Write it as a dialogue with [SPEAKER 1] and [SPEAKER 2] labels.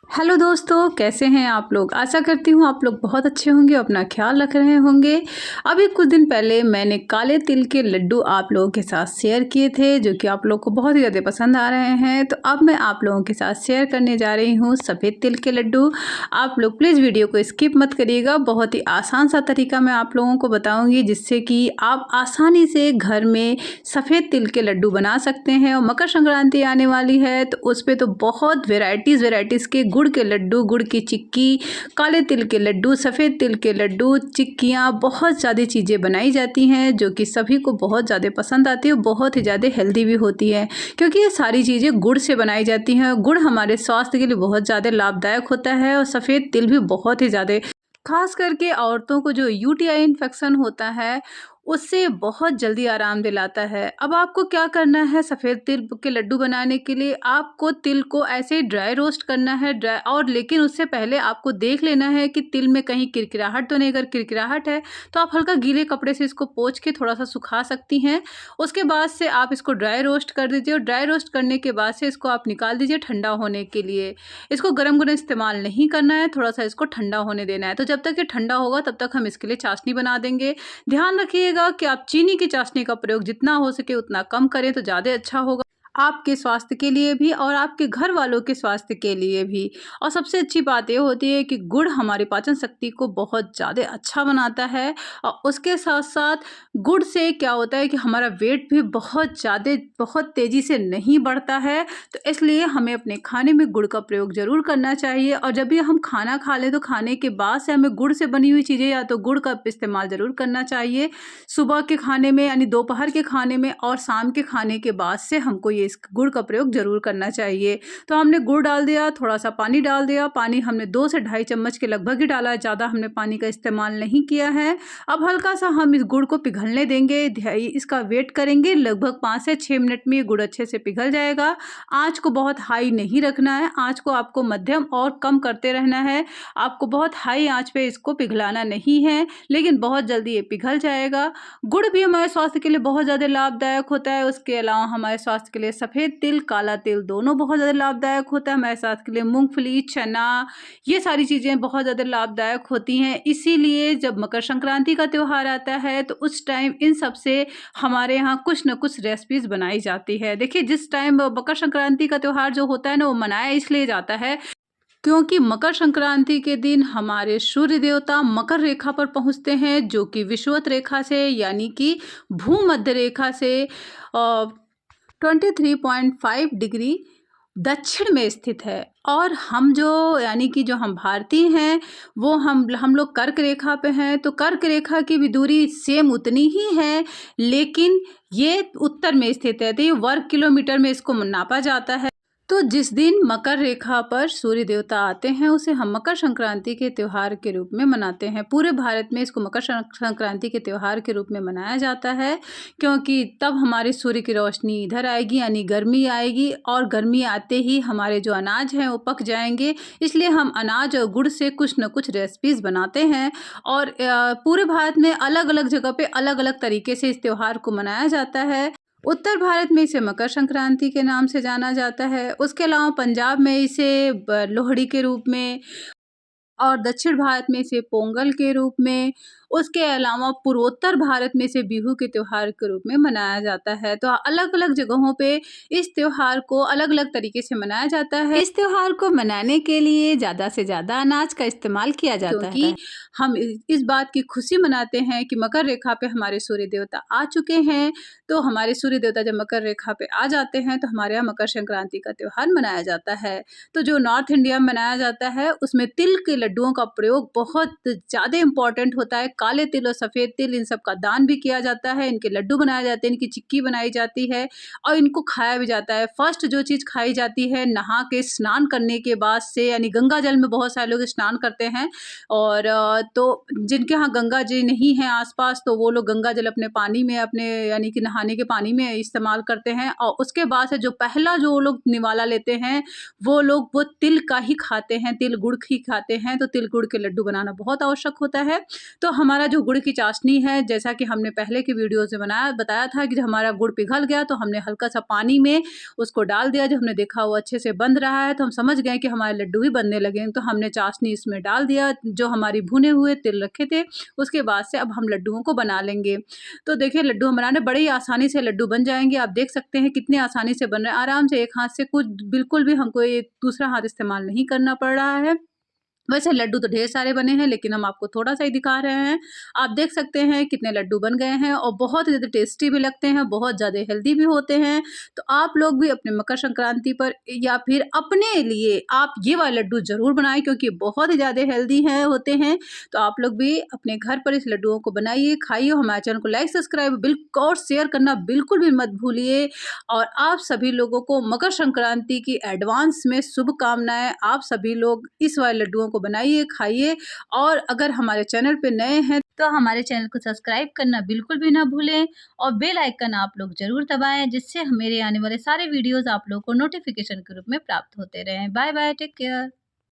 [SPEAKER 1] Hello दोस्तों, कैसे हैं आप लोग? आशा करती हूँ आप लोग बहुत अच्छे होंगे, अपना ख्याल रख रहे होंगे। अभी कुछ दिन पहले मैंने काले तिल के लड्डू आप लोगों के साथ शेयर किए थे, जो कि आप लोग को बहुत ही ज़्यादा पसंद आ रहे हैं। तो अब मैं आप लोगों के साथ शेयर करने जा रही हूँ सफ़ेद तिल के लड्डू। आप लोग प्लीज़ वीडियो को स्किप मत करिएगा। बहुत ही आसान सा तरीका मैं आप लोगों को बताऊँगी, जिससे कि आप आसानी से घर में सफ़ेद तिल के लड्डू बना सकते हैं। और मकर संक्रांति आने वाली है, तो उस पे तो बहुत वेराइटीज़ के गुड़ के लड्डू, गुड़ की चिक्की, काले तिल के लड्डू, सफ़ेद तिल के लड्डू, चिक्कियाँ, बहुत ज़्यादा चीज़ें बनाई जाती हैं, जो कि सभी को बहुत ज़्यादा पसंद आती है और बहुत ही ज़्यादा हेल्दी भी होती है, क्योंकि ये सारी चीज़ें गुड़ से बनाई जाती हैं। गुड़ हमारे स्वास्थ्य के लिए बहुत ज़्यादा लाभदायक होता है और सफ़ेद तिल भी बहुत ही ज़्यादा, खास करके औरतों को जो यूटीआई इन्फेक्शन होता है, उससे बहुत जल्दी आराम दिलाता है। अब आपको क्या करना है सफ़ेद तिल के लड्डू बनाने के लिए, आपको तिल को ऐसे ही ड्राई रोस्ट करना है, ड्राई, और लेकिन उससे पहले आपको देख लेना है कि तिल में कहीं किरकिराहट तो नहीं। अगर किरकिराहट है तो आप हल्का गीले कपड़े से इसको पोंछ के थोड़ा-सा सुखा सकती हैं। उसके बाद से आप इसको ड्राई रोस्ट कर दीजिए और ड्राई रोस्ट करने के बाद से इसको आप निकाल दीजिए ठंडा होने के लिए। इसको गरम-गरम इस्तेमाल नहीं करना है, थोड़ा-सा इसको ठंडा होने देना है। तो जब तक ये ठंडा होगा तब तक हम इसके लिए चाशनी बना देंगे। ध्यान रखिएगा कि आप चीनी की चाशनी का प्रयोग जितना हो सके उतना कम करें तो ज़्यादा अच्छा होगा, आपके स्वास्थ्य के लिए भी और आपके घर वालों के स्वास्थ्य के लिए भी। और सबसे अच्छी बात ये होती है कि गुड़ हमारी पाचन शक्ति को बहुत ज़्यादा अच्छा बनाता है। और उसके साथ-साथ गुड़ से क्या होता है कि हमारा वेट भी बहुत तेज़ी से नहीं बढ़ता है। तो इसलिए हमें अपने खाने में गुड़ का प्रयोग ज़रूर करना चाहिए। और जब भी हम खाना खा लें तो खाने के बाद से हमें गुड़ से बनी हुई चीज़ें या तो गुड़ का इस्तेमाल ज़रूर करना चाहिए। सुबह के खाने में यानी दोपहर के खाने में और शाम के खाने के बाद से हमको ये इस गुड़ का प्रयोग ज़रूर करना चाहिए। तो हमने गुड़ डाल दिया, थोड़ा-सा पानी डाल दिया। पानी हमने 2 से ढाई चम्मच के लगभग ही डाला है, ज़्यादा हमने पानी का इस्तेमाल नहीं किया है। अब हल्का-सा हम इस गुड़ को पिघलने देंगे, इसका वेट करेंगे। लगभग 5 से 6 मिनट में ये गुड़ अच्छे से पिघल जाएगा। आँच को बहुत हाई नहीं रखना है, आँच को आपको मध्यम और कम करते रहना है। आपको बहुत हाई आँच पे इसको पिघलाना नहीं है, लेकिन बहुत जल्दी ये पिघल जाएगा। गुड़ भी हमारे स्वास्थ्य के लिए बहुत ज़्यादा लाभदायक होता है। उसके अलावा हमारे स्वास्थ्य के लिए सफ़ेद तिल, काला तिल दोनों बहुत ज़्यादा लाभदायक होता है। हमारे स्वास्थ्य के लिए मूँगफली, चना, ये सारी चीज़ें बहुत ज़्यादा लाभदायक होती हैं। इसीलिए जब मकर संक्रांति का त्योहार आता है तो उस टाइम इन सब से हमारे यहाँ कुछ न कुछ रेसिपीज़ बनाई जाती है। देखिए, जिस टाइम मकर संक्रांति का त्योहार जो होता है ना, वो मनाया इसलिए जाता है क्योंकि मकर संक्रांति के दिन हमारे सूर्य देवता मकर रेखा पर पहुँचते हैं, जो कि विषुवत रेखा से यानी कि भूमध्य रेखा से 23.5 डिग्री दक्षिण में स्थित है। और हम जो यानी कि जो हम भारतीय हैं, वो हम लोग कर्क रेखा पे हैं। तो कर्क रेखा की भी दूरी सेम उतनी ही है, लेकिन ये उत्तर में स्थित है। तो ये वर्ग किलोमीटर में इसको नापा जाता है। तो जिस दिन मकर रेखा पर सूर्य देवता आते हैं, उसे हम मकर संक्रांति के त्योहार के रूप में मनाते हैं। पूरे भारत में इसको मकर संक्रांति के त्योहार के रूप में मनाया जाता है, क्योंकि तब हमारे सूर्य की रोशनी इधर आएगी यानी गर्मी आएगी, और गर्मी आते ही हमारे जो अनाज हैं वो पक जाएंगे। इसलिए हम अनाज और गुड़ से कुछ न कुछ रेसिपीज़ बनाते हैं। और पूरे भारत में अलग अलग जगह पे अलग अलग तरीके से इस त्योहार को मनाया जाता है। उत्तर भारत में इसे मकर संक्रांति के नाम से जाना जाता है। उसके अलावा पंजाब में इसे लोहड़ी के रूप में, और दक्षिण भारत में इसे पोंगल के रूप में, उसके अलावा पूर्वोत्तर भारत में इसे बिहू के त्योहार के रूप में मनाया जाता है। तो अलग-अलग जगहों पे इस त्योहार को अलग-अलग तरीके से मनाया जाता है। इस त्योहार को मनाने के लिए ज़्यादा से ज़्यादा अनाज का इस्तेमाल किया जाता है, क्योंकि हम इस बात की खुशी मनाते हैं कि मकर रेखा पे हमारे सूर्य देवता आ चुके हैं। तो हमारे सूर्य देवता जब मकर रेखा पे आ जाते हैं तो हमारे यहाँ मकर संक्रांति का त्योहार मनाया जाता है। तो जो नॉर्थ इंडिया में मनाया जाता है, उसमें तिल के लड्डुओं का प्रयोग बहुत ज़्यादा इम्पोर्टेंट होता है। काले तिल और सफ़ेद तिल, इन सब का दान भी किया जाता है, इनके लड्डू बनाए जाते हैं, इनकी चिक्की बनाई जाती है और इनको खाया भी जाता है। फर्स्ट जो चीज़ खाई जाती है नहा के स्नान करने के बाद से, यानी गंगा जल में बहुत सारे लोग स्नान करते हैं। और तो जिनके यहाँ गंगा जी नहीं है आसपास, तो वो लोग गंगा जल अपने पानी में, अपने यानी कि नहाने के पानी में इस्तेमाल करते हैं। और उसके बाद से जो पहला जो लोग निवाला लेते हैं, वो लोग वो तिल का ही खाते हैं, तिल गुड़ ही खाते हैं। हैं तो तिल गुड़ के लड्डू बनाना बहुत आवश्यक होता है। तो हमारा जो गुड़ की चाशनी है, जैसा कि हमने पहले की वीडियोज़ में बताया था कि जब हमारा गुड़ पिघल गया तो हमने हल्का सा पानी में उसको डाल दिया। जब हमने देखा वो अच्छे से बंध रहा है तो हम समझ गए कि हमारे लड्डू भी बनने लगे हैं। तो हमने चाशनी इसमें डाल दिया, जो हमारी भुने हुए तिल रखे थे। उसके बाद से अब हम लड्डुओं को बना लेंगे। तो देखिए लड्डू हम बनाने बड़े ही आसानी से लड्डू बन जाएँगे। आप देख सकते हैं कितने आसानी से बन रहे हैं। आराम से एक हाथ से, कुछ बिल्कुल भी हमको ये दूसरा हाथ इस्तेमाल नहीं करना पड़ रहा है। वैसे लड्डू तो ढेर सारे बने हैं, लेकिन हम आपको थोड़ा-सा ही दिखा रहे हैं। आप देख सकते हैं कितने लड्डू बन गए हैं और बहुत ही ज़्यादा टेस्टी भी लगते हैं, बहुत ज़्यादा हेल्दी भी होते हैं। तो आप लोग भी अपने मकर संक्रांति पर या फिर अपने लिए आप ये वाले लड्डू ज़रूर बनाएँ, क्योंकि बहुत ही ज़्यादा हेल्दी हैं होते हैं। तो आप लोग भी अपने घर पर इस लड्डुओं को बनाइए, खाइए। हमारे चैनल को लाइक, सब्सक्राइब और शेयर करना बिल्कुल भी मत भूलिए। और आप सभी लोगों को मकर संक्रांति की एडवांस में शुभकामनाएँ। आप सभी लोग इस वाले लड्डुओं को बनाइए, खाइए। और अगर हमारे चैनल पे नए हैं तो हमारे चैनल को सब्सक्राइब करना बिल्कुल भी ना भूलें और बेल आइकन आप लोग ज़रूर दबाएँ, जिससे मेरे आने वाले सारे वीडियोज़ आप लोगों को नोटिफ़िकेशन के रूप में प्राप्त होते रहें। Bye bye, take care.